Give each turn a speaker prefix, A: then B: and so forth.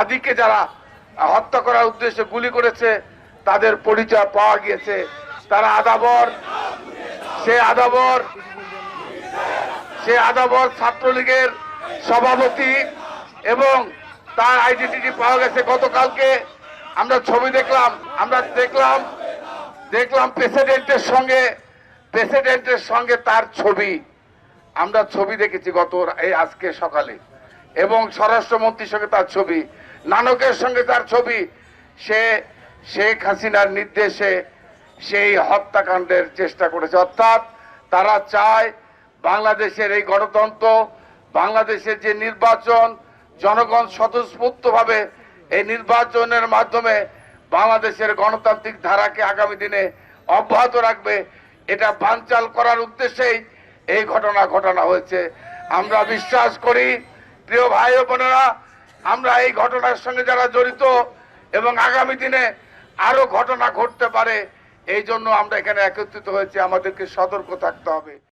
A: হাদিকে যারা হত্যা করার উদ্দেশ্যে গুলি করেছে তাদের পরিচয় পাওয়া গিয়েছে। তারা সে আদাবর ছাত্রলীগের সভাপতি এবং তার আইডেন্টিটি পাওয়া গেছে। গতকালকে আমরা ছবি দেখলাম প্রেসিডেন্টের সঙ্গে তার ছবি। আমরা ছবি দেখেছি আজকে সকালে, এবং স্বরাষ্ট্রমন্ত্রীর সঙ্গে তার ছবি, নানকের সঙ্গে তার ছবি। সে শেখ হাসিনার নির্দেশে সেই হত্যাকাণ্ডের চেষ্টা করেছে। অর্থাৎ তারা চায় বাংলাদেশের এই গণতন্ত্র, বাংলাদেশের যে নির্বাচন, জনগণ স্বতঃস্ফূর্তভাবে এই নির্বাচনের মাধ্যমে বাংলাদেশের গণতান্ত্রিক ধারাকে আগামী দিনে অব্যাহত রাখবে, এটা বানচাল করার উদ্দেশ্যেই এই ঘটনা হয়েছে। আমরা বিশ্বাস করি, প্রিয় ভাই ও বোনেরা, আমরা এই ঘটনার সঙ্গে যারা জড়িত এবং আগামী দিনে আরো ঘটনা ঘটতে পারে, এই জন্য আমরা এখানে একত্রিত হয়েছি। আমাদেরকে সতর্ক থাকতে হবে।